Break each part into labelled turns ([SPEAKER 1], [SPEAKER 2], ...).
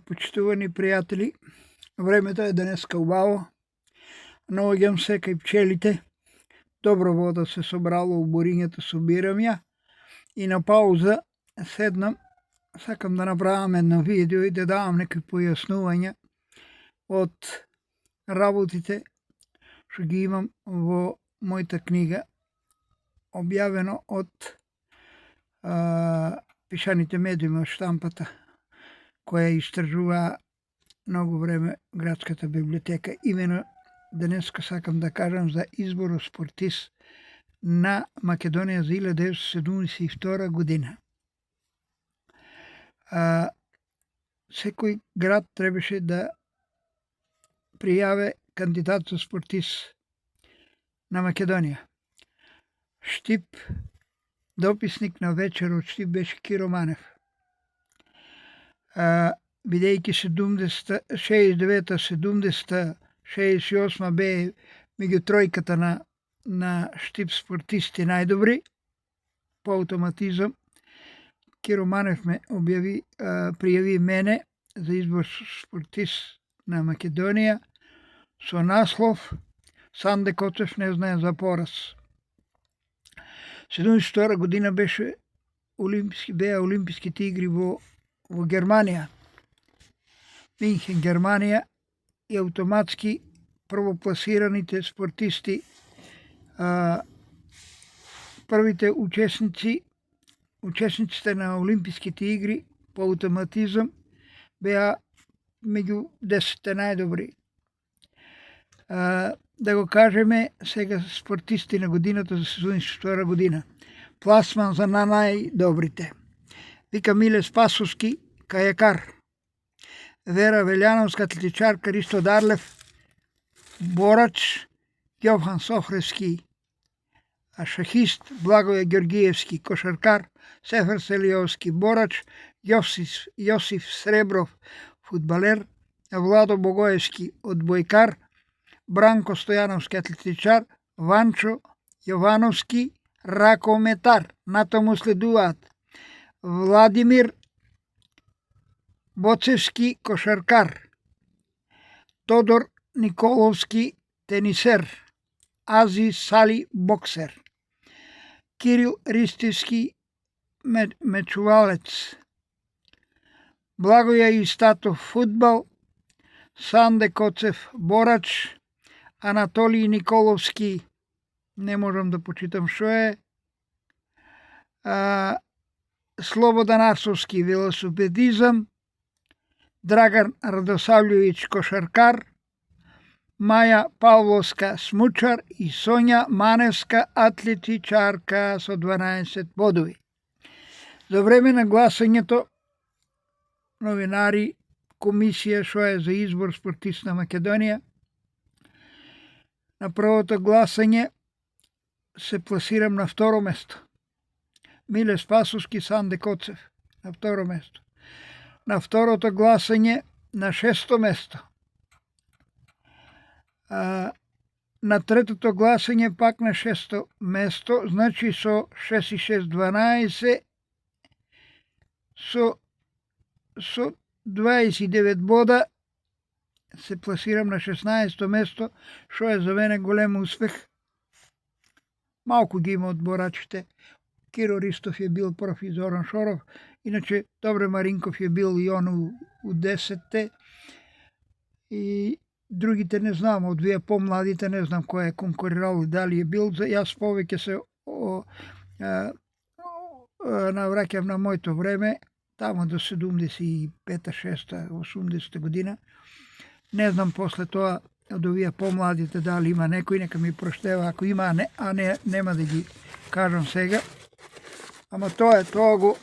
[SPEAKER 1] Почитувани приятели, времето е денеска убаво. Наоѓам се кај пчелите. Добро во да се собрало у борињата, собирам ја и на пауза седнам, сакам да направам едно видео и да давам некои појаснувања од работите што ги имам во мојата книга, објавено од пишаните медиуми од штампата, која истражува многу време градската библиотека. Имено денеска сакам да кажам за изборот спортист на Македонија за 1972 година. Секој град требаше да пријаве кандидат за спортист на Македонија. Штип, дописник на вечерот Штип беше Киро Манев. Бидејќи 69-та, 70-та, 68-та бе меѓу тројката на Штип спортисти најдобри, по автоматизам Киро Манев ме пријави мене за избор спортист на Македонија со наслов Санде Коцев не знае за пораз. 72 година беа Олимписките игри во Германија, Минхен, Германија, и автоматски првопласираните спортисти, првите учесниците на Олимписките игри по автоматизам беа меѓу 10 најдобри. Да го кажеме сега спортисти на годината за 72 година. Пласман за најдобрите. Вика Миле Спасовски, кајакар. Вера Велјановска, атлетичарка, Ристо Дарлев, борач, Јовхан Сохревски, шахист, Благоје Ѓоргиевски, кошаркар, Сефер Селиовски, борач, Јосиф Сребров, фудбалер, Владо Богоевски, одбојкар, Бранко Стојановски, атлетичар, Ванчо Јовановски, ракометар. Натаму следуваат Владимир Боцевски, кошаркар, Тодор Николовски, тенисер, Ази Сали, боксер, Кирил Ристевски, мечувалец, Благоја Истатов, фудбал, Санде Коцев, борач, Анатолиј Николовски, не можам да почитам што е, Слободан Арсовски, велосипедизам, Драган Радосављевиќ, кошаркар, Маја Павловска, смучар и Сонја Маневска, атлетичарка со 12 бодови. За време на гласањето новинари, комисија што е за избор спортист на Македонија, на првото гласање се пласирам на второ место. Миле Спасовски, Санде Коцев на второ место. На второто гласање на 6-то место. На третото гласање пак на 6-то место, значи со 6 и 6, 12, со 29 бода се пласирам на 16-то место, што е за мене голем успех. Малку ги има од борачите. Киро Ристов е бил прв и Зоран Шоров, иначе Добре Маринков е бил и он у 10-те, и другите не знам, од вие помладите не знам кој е конкурирал и дали е бил. Јас повеќе се навраќам на моето време, тамо до 75-та, 6-та, 80-та година. Не знам после тоа од овие помладите дали има некој, нека ми проштева ако има, а нема да ги кажам сега. Ама тоа го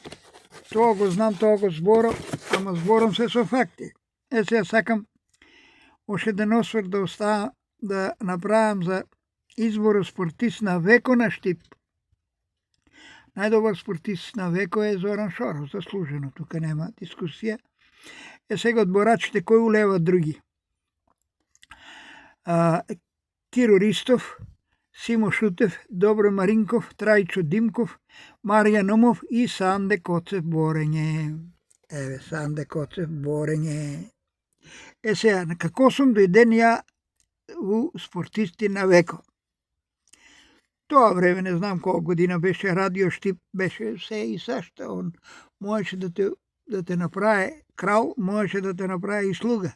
[SPEAKER 1] знам, тоа го зборам, ама зборам се со факти. Сега сакам още еден осврт да направам за избор спортист на веко на Штип. Најдобар спортист на веко е Зоран Шоров, заслужено, тука нема дискусија. Сега од борачите кој улева други? Киро Ристов, Симо Шутев, Добро Маринков, Трајчо Димков, Марија Нумов и Санде Коцев борење. Санде Коцев, борење. Сега, како сум дојден ја у спортисти на веко. Тоа време, не знам колко година беше, Радио Штип беше се и сашта. Он можеше да те направи крал, можеше да те направи и слуга.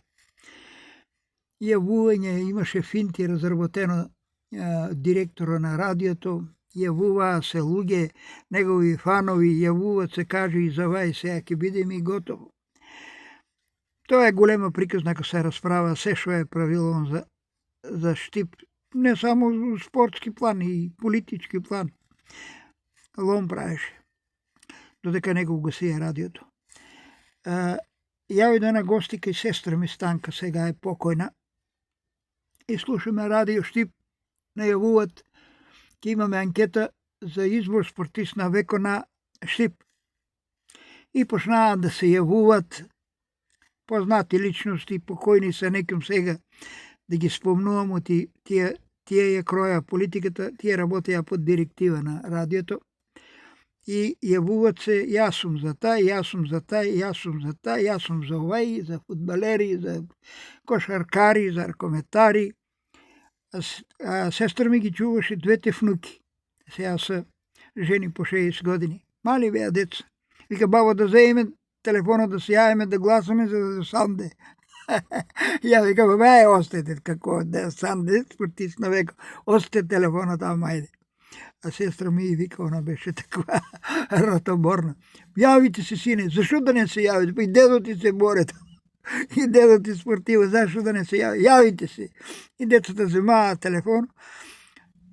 [SPEAKER 1] Јавување, имаше финти разработено директора на радиото, јавуваа се луѓе, негови фанови, јавуваат се, каже и завај, сега ќе бидем и готово. Тоа е голема приказна ако се расправа се што е правило за Штип, не само у спортски план, и политички план. Лом правеше, додека него гасија радиото. Ја ојде на гости кај сестра ми Станка, сега е покојна, и слушаме Радио Штип, најавуваат ќе имаме анкета за избор спортист на веко на Штип. И почнаа да се јавуваат познати личности, покојни се неким сега, да ги спомнувам, тие ја кроја политиката, тие работеја под директива на радиото. И јавуваат се, јас сум за тај, јас сум за тај, јас сум за тај, јас сум за овај, за фудбалери, за кошаркари, за ракометари. Сестра ми ги чуваше двете внуки. Сега се жени по 60 години. Мали беа деца. Вика, баба, да заеме телефона, да се јавиме, да гласаме за Санде. Ја викам, бе, остете, како да Санде, спортист на веко, остете телефона там, ајде. А сестра ми вика, она беше таква ратоборна. Јавите се, сине, зашо да не се јавите? Па и дедо ти се боре. И дедо ти спортива, зашо да не се јавите? Јавите се. И децата земаа телефон,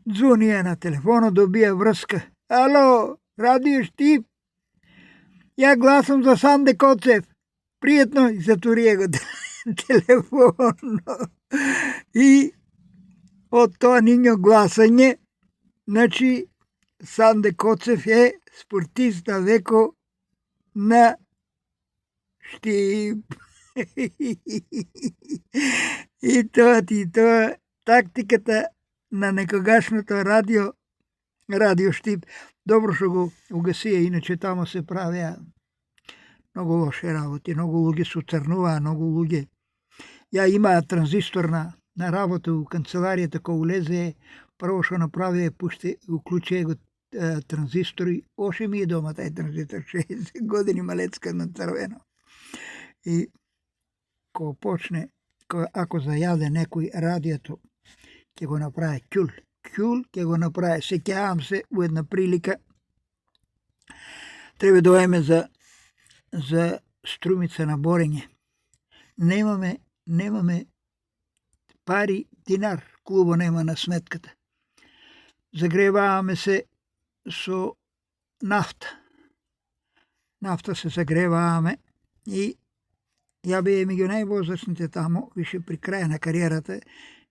[SPEAKER 1] звонија на телефона, добија врска. Ало, Радио Штип, ја гласам за Санде Коцев. Пријатно, и затворија го телефон. И од тоа нињо гласање, значи Санде Коцев е спортист на веко на Штип. И тоа тактиката на некогашното Радио Штип. Добро што го угасија, иначе тамо се правеа многу лоши работи, многу луѓе се уцрнуваа, многу луѓе. Ја имаа транзистор на работа у канцеларијата, кога улезе, прво што направи уклучи го транзистор и оше ми е дома тај транзистор, 60 години малецка на црвено. И кога почне, ако зајаде некој радиото, ќе го направи кјул ќе го направи. Сеќавам се у една прилика, треба да доеме за Струмица на борење. Немаме пари, динар, клубо нема на сметката. Загреваваме се со нафта. Нафта се загреваваме и ја беа меѓу највозрастните тамо, више при краја на кариерата,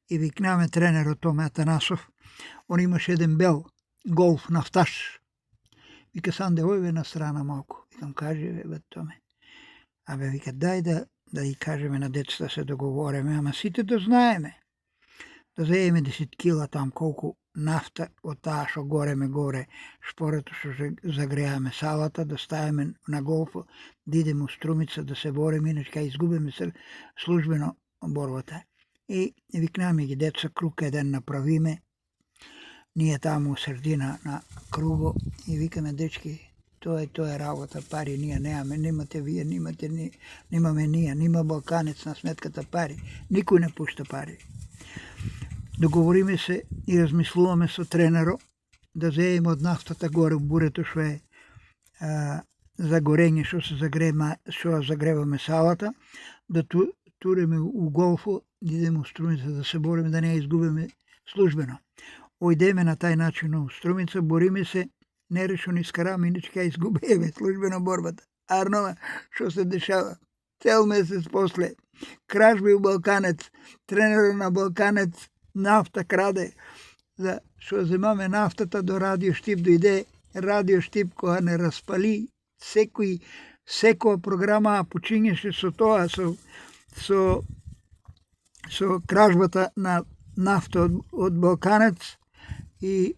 [SPEAKER 1] и викнаме тренерот Томе Атанасов. Он имаше еден бел голф нафташ. Вика, Санде, ојве на страна малку. Викам, кажи, бе, Томе. Абе, вика, дај да и кажеме на децата, се договореме, ама сите да знаеме. Да заеме 10 кила там, колку нафта од таа што горе шпорето што загреаме салата, да ставиме на голфа, да идеме у Струмица, да се бориме, иначе кај изгубиме службено борбата. И викнаме ги деца, круг еден направиме, ние таму у средина на круго и викаме, дечки, тоа е работа, пари ние немаме, немате вие, немаме ние, нема Балканец на сметката пари, никој не пушта пари. Договориме се и размислуваме со тренеро да заеме од нафтата горе в бурето што е за горење, што загреваме салата, да туреме у голфо, идеме у Струмица да се бориме, да не изгубиме службено. Ојдеме на тај начин у Струмица, бориме се, нерешено искараме, иначе ка изгубиме службено борбата. Арнова, што се дешава? Цел месец после, кражби у Балканец, тренерот на Балканец, нафта краде, за што земаме нафтата до Радио Штип, дојде Радио Штип, кога не распали секоја програма почињеше со тоа, со кражбата на нафта од Балканец, и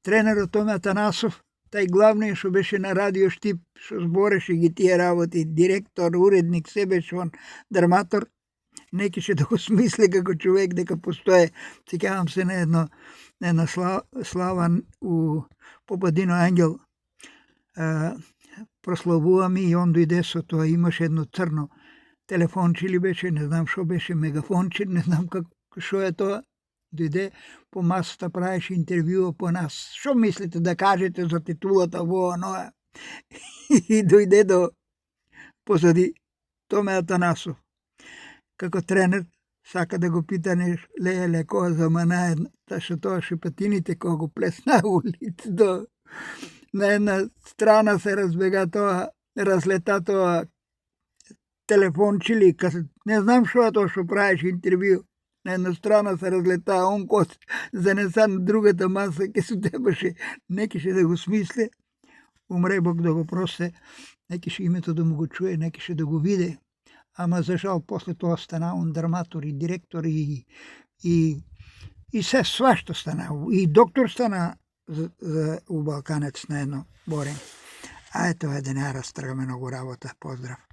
[SPEAKER 1] тренерот Томе Атанасов, тај главниот што беше на Радио Штип, што збореше ги тие работи, директор, уредник, се беше он драматор, не кеше да го смисли како човек дека постоje. Сеќавам се на една слава у Попадино Ангел, прославуваме и он дојде со тоа, имаше едно црно телефонче или беше, не знам што беше, мегафонче, не знам што е тоа. Дојде по масата, правеше интервјуа по нас. Што мислите да кажете за титулата во оноја? И дојде до позади Томе Атанасов. Како тренер, сака да го пита нешто, леле, која замана што тоа шепатините кога го плесна улицата. На една страна се разбега тоа, разлета тоа телефонче или не знам што е тоа што правеше интервју. На една страна се разлета, он кос занеса на другата маса, ке се требаше, не кеше да го смисли. Умре Бог да го просте, не кеше името да му го чуе, не кеше да го виде. Ама за жал после тоа стана он драматор и директор и се свашто стана. И доктор стана у Балканец на едно борење. А ето е денара, стргаме многу работа. Поздрав.